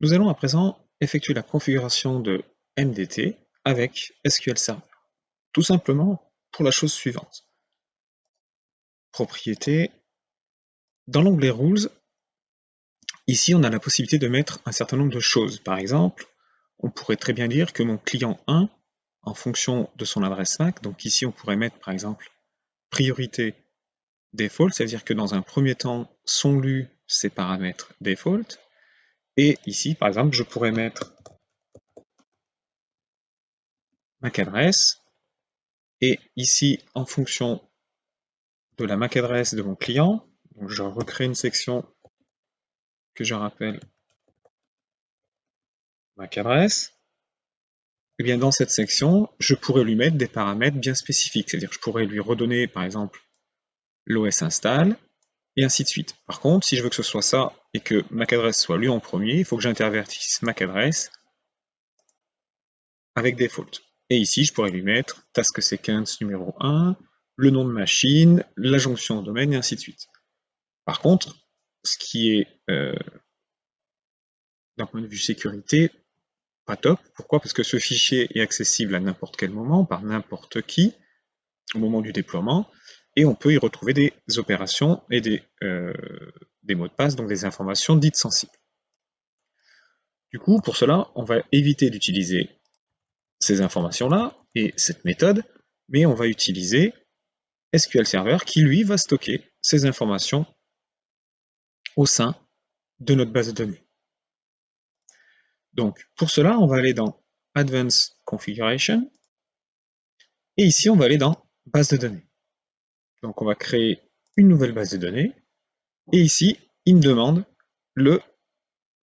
Nous allons à présent effectuer la configuration de MDT avec SQL Server. Tout simplement pour la chose suivante. Propriété. Dans l'onglet Rules, ici on a la possibilité de mettre un certain nombre de choses. Par exemple, on pourrait très bien dire que mon client 1, en fonction de son adresse MAC, donc ici on pourrait mettre par exemple priorité default, c'est-à-dire que dans un premier temps sont lus ces paramètres default, et ici par exemple je pourrais mettre MAC adresse, et ici en fonction de la MAC adresse de mon client, donc je recrée une section que je rappelle MAC adresse, et bien dans cette section, je pourrais lui mettre des paramètres bien spécifiques, c'est-à-dire que je pourrais lui redonner par exemple l'OS install, et ainsi de suite. Par contre, si je veux que ce soit ça, et que MAC adresse soit lu en premier, il faut que j'intervertisse MAC adresse avec default. Et ici, je pourrais lui mettre task sequence numéro 1, le nom de machine, la jonction au domaine, et ainsi de suite. Par contre, ce qui est, d'un point de vue sécurité, pas top. Pourquoi? Parce que ce fichier est accessible à n'importe quel moment, par n'importe qui, au moment du déploiement, et on peut y retrouver des opérations et des mots de passe, donc des informations dites sensibles. Du coup, pour cela, on va éviter d'utiliser ces informations-là et cette méthode, mais on va utiliser SQL Server qui, lui, va stocker ces informations au sein de notre base de données. Donc, pour cela, on va aller dans Advanced Configuration, et ici, on va aller dans Base de données. Donc, on va créer une nouvelle base de données, et ici, il me demande le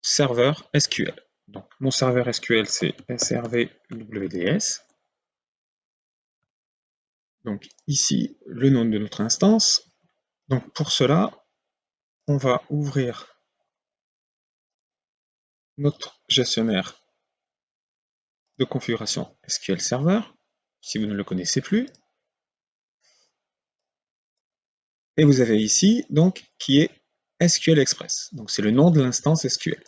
serveur SQL. Donc, mon serveur SQL, c'est srvwds. Donc, ici, le nom de notre instance. Donc, pour cela, on va ouvrir notre gestionnaire de configuration SQL Server, si vous ne le connaissez plus. Et vous avez ici, donc, qui est SQL Express. Donc, c'est le nom de l'instance SQL.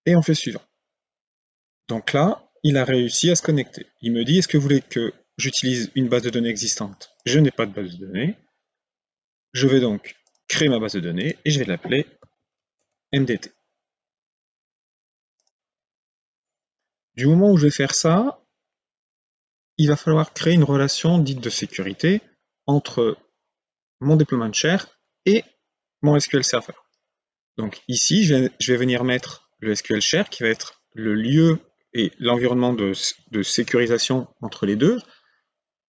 Et on fait suivant. Donc là, il a réussi à se connecter. Il me dit, est-ce que vous voulez que j'utilise une base de données existante? Je n'ai pas de base de données. Je vais donc créer ma base de données et je vais l'appeler MDT. Du moment où je vais faire ça, il va falloir créer une relation dite de sécurité entre mon deployment share et mon SQL Server. Donc ici, je vais venir mettre le SQL share qui va être le lieu et l'environnement de sécurisation entre les deux,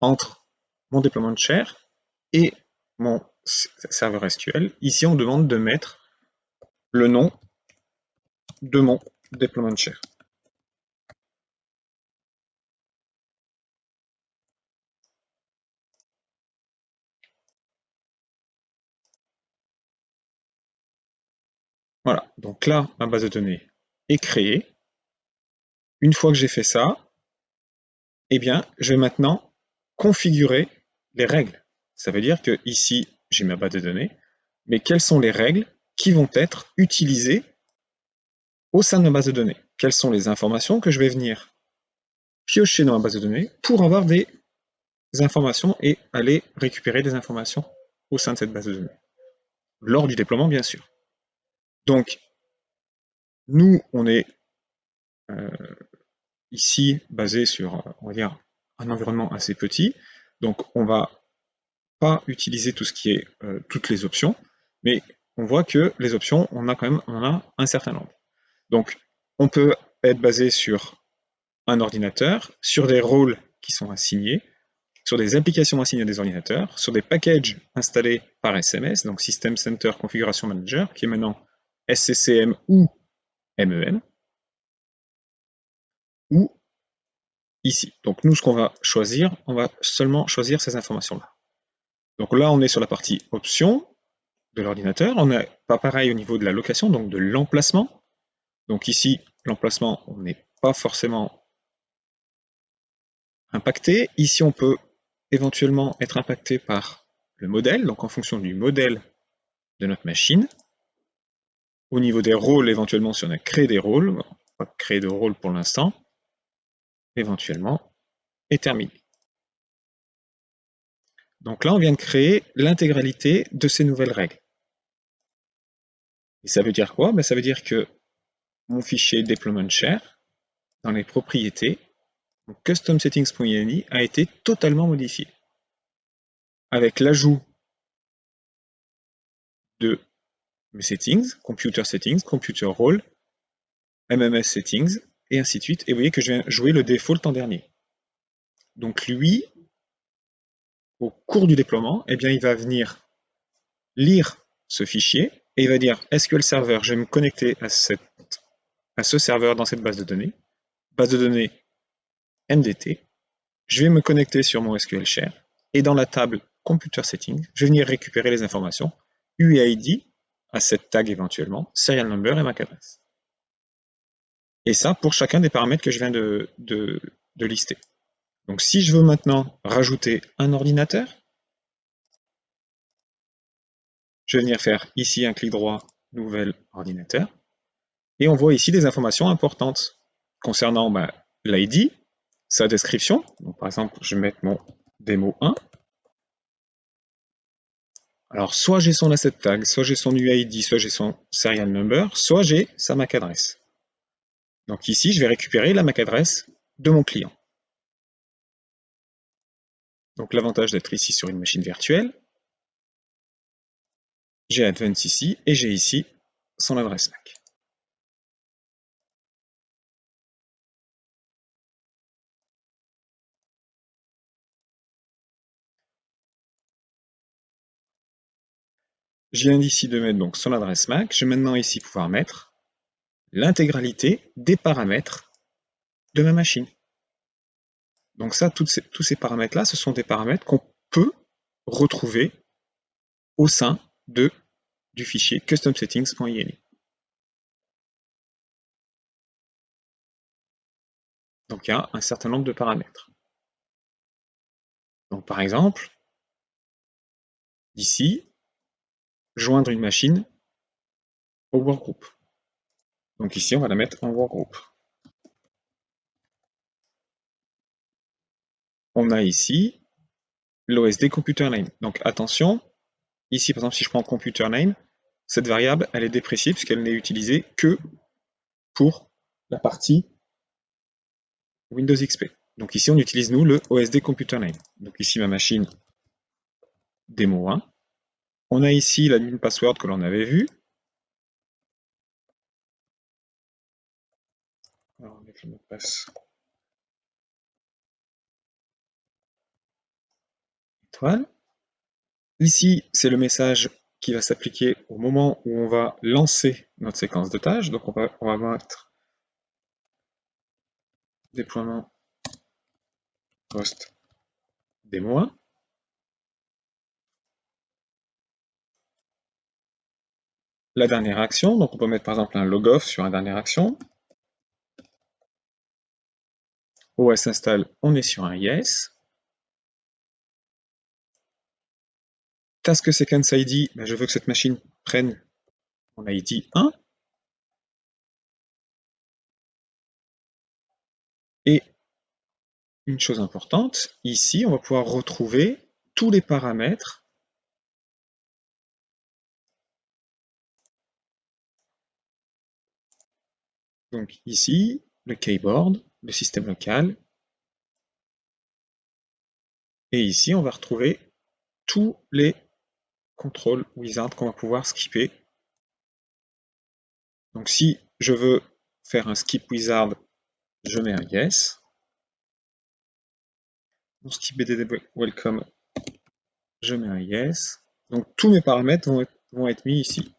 entre mon deployment share et mon serveur SQL. Ici, on demande de mettre le nom de mon deployment share. Voilà, donc là, ma base de données est créée. Une fois que j'ai fait ça, eh bien, je vais maintenant configurer les règles. Ça veut dire que ici, j'ai ma base de données, mais quelles sont les règles qui vont être utilisées au sein de ma base de données? Quelles sont les informations que je vais venir piocher dans ma base de données pour avoir des informations et aller récupérer des informations au sein de cette base de données, lors du déploiement, bien sûr. Donc, nous, on est ici basé sur, on va dire, un environnement assez petit, donc on va pas utiliser tout ce qui est toutes les options, mais on voit que les options, on en a un certain nombre. Donc, on peut être basé sur un ordinateur, sur des rôles qui sont assignés, sur des applications assignées à des ordinateurs, sur des packages installés par SMS, donc System Center Configuration Manager, qui est maintenant SCCM ou MEM, ou ici. Donc nous, ce qu'on va choisir, on va seulement choisir ces informations-là. Donc là, on est sur la partie options de l'ordinateur. On n'est pas pareil au niveau de la location, donc de l'emplacement. Donc ici, l'emplacement, on n'est pas forcément impacté. Ici, on peut éventuellement être impacté par le modèle, donc en fonction du modèle de notre machine. Au niveau des rôles, éventuellement, si on a créé des rôles, on va pas créer de rôle pour l'instant, éventuellement, et terminé. Donc là, on vient de créer l'intégralité de ces nouvelles règles. Et ça veut dire quoi? Ça veut dire que mon fichier deployment share, dans les propriétés, customsettings.ini a été totalement modifié. Avec l'ajout de mes settings, computer role, MMS settings, et ainsi de suite. Et vous voyez que je viens jouer le default en dernier. Donc lui, au cours du déploiement, eh bien, il va venir lire ce fichier et il va dire SQL Server, je vais me connecter à ce serveur dans cette base de données MDT, je vais me connecter sur mon SQL Share et dans la table Computer Settings, je vais venir récupérer les informations UID, à cette tag éventuellement, serial number et MAC adresse. Et ça pour chacun des paramètres que je viens de lister. Donc si je veux maintenant rajouter un ordinateur, je vais venir faire ici un clic droit, nouvel ordinateur, et on voit ici des informations importantes concernant l'ID, sa description. Donc, par exemple, je vais mettre mon démo 1. Alors, soit j'ai son asset tag, soit j'ai son UID, soit j'ai son serial number, soit j'ai sa MAC adresse. Donc ici, je vais récupérer la MAC adresse de mon client. Donc l'avantage d'être ici sur une machine virtuelle, j'ai Advance ici, et j'ai ici son adresse MAC. Je viens ici de mettre donc son adresse MAC. Je vais maintenant ici pouvoir mettre l'intégralité des paramètres de ma machine. Donc ça, tous ces paramètres-là, ce sont des paramètres qu'on peut retrouver au sein du fichier customsettings.ini. Donc il y a un certain nombre de paramètres. Donc par exemple, ici, joindre une machine au workgroup. Donc ici, on va la mettre en workgroup. On a ici l'OSD computer name. Donc attention, ici par exemple, si je prends computer name, cette variable, elle est dépréciée puisqu'elle n'est utilisée que pour la partie Windows XP. Donc ici, on utilise nous le OSD computer name. Donc ici, ma machine démo 1. On a ici l'admin password que l'on avait vu. Alors, on va mettre le mot de passe. Étoile. Ici, c'est le message qui va s'appliquer au moment où on va lancer notre séquence de tâches. Donc on va mettre déploiement post démo 1. La dernière action, donc on peut mettre par exemple un logoff sur la dernière action. OS install, on est sur un yes. Task sequence ID, je veux que cette machine prenne mon ID 1. Et une chose importante, ici, on va pouvoir retrouver tous les paramètres donc ici, le keyboard, le système local, et ici, on va retrouver tous les contrôles wizard qu'on va pouvoir skipper. Donc si je veux faire un skip wizard, je mets un yes. Mon skip BDD welcome, je mets un yes. Donc tous mes paramètres vont être mis ici.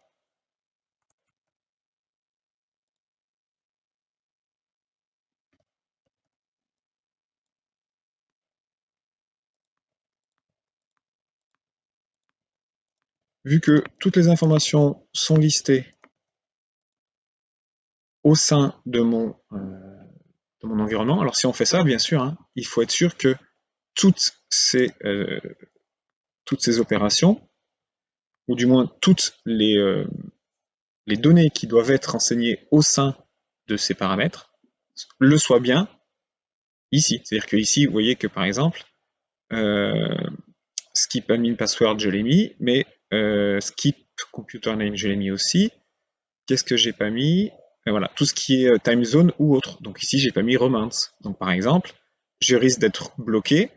Vu que toutes les informations sont listées au sein de mon environnement, alors si on fait ça, bien sûr, il faut être sûr que toutes ces toutes ces opérations, ou du moins toutes les données qui doivent être renseignées au sein de ces paramètres, le soient bien ici. C'est-à-dire que ici, vous voyez que par exemple, skip admin password, je l'ai mis, mais skip computer name, je l'ai mis aussi. Qu'est-ce que j'ai pas mis? Voilà, tout ce qui est time zone ou autre. Donc ici, j'ai pas mis romance. Donc par exemple, je risque d'être bloqué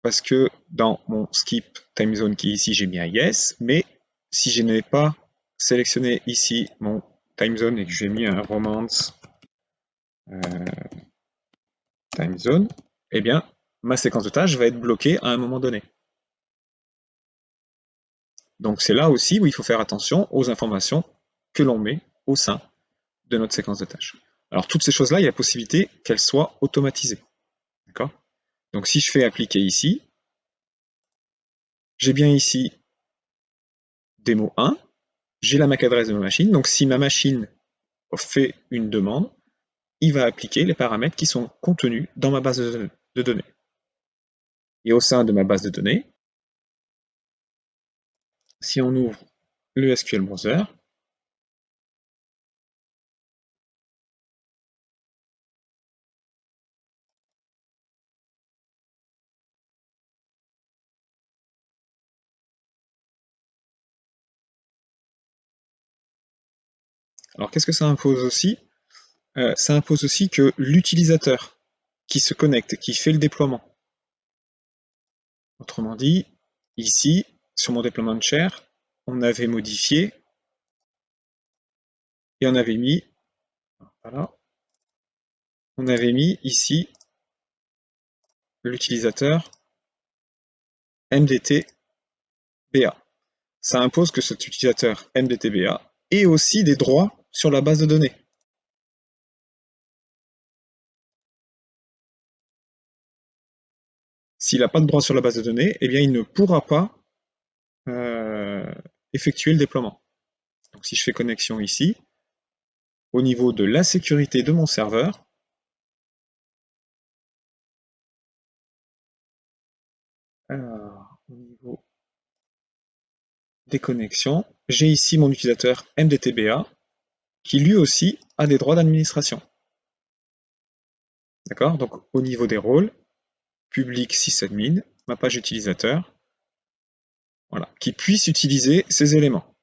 parce que dans mon skip time zone qui est ici, j'ai mis un yes, mais si je n'ai pas sélectionné ici mon time zone et que j'ai mis un romance time zone, eh bien, ma séquence de tâches va être bloquée à un moment donné. Donc c'est là aussi où il faut faire attention aux informations que l'on met au sein de notre séquence de tâches. Alors toutes ces choses-là, il y a la possibilité qu'elles soient automatisées. D'accord? Donc si je fais appliquer ici, j'ai bien ici démo 1, j'ai la MAC adresse de ma machine, donc si ma machine fait une demande, il va appliquer les paramètres qui sont contenus dans ma base de données. Et au sein de ma base de données, si on ouvre le SQL Browser, alors qu'est-ce que ça impose aussi? Ça impose aussi que l'utilisateur qui se connecte, qui fait le déploiement, autrement dit, ici, sur mon déploiement de share, on avait modifié et on avait mis, voilà, on avait mis ici l'utilisateur MDT-BA. Ça impose que cet utilisateur MDT-BA ait aussi des droits sur la base de données. S'il n'a pas de droit sur la base de données, eh bien il ne pourra pas effectuer le déploiement. Donc si je fais connexion ici, au niveau de la sécurité de mon serveur, alors, au niveau des connexions, j'ai ici mon utilisateur MDTBA qui lui aussi a des droits d'administration. D'accord? Donc au niveau des rôles, public sysadmin, ma page utilisateur, voilà, qui puisse utiliser ces éléments.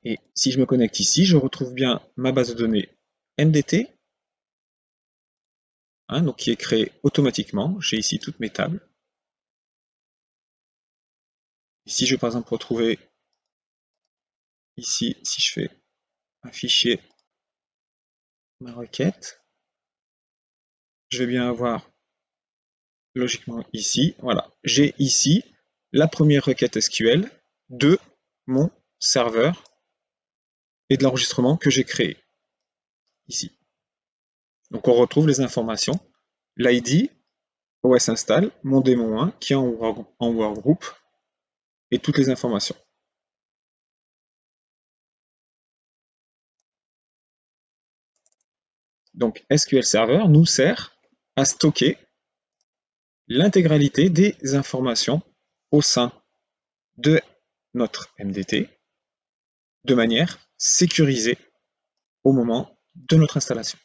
Et si je me connecte ici, je retrouve bien ma base de données MDT, donc qui est créée automatiquement. J'ai ici toutes mes tables. Ici, je vais par exemple retrouver, ici, si je fais un fichier, ma requête, je vais bien avoir, logiquement ici, voilà, j'ai ici la première requête SQL de mon serveur et de l'enregistrement que j'ai créé, ici. Donc on retrouve les informations, l'ID, OS install, mon démon 1 qui est en workgroup et toutes les informations. Donc SQL Server nous sert à stocker l'intégralité des informations au sein de notre MDT de manière sécurisée au moment de notre installation.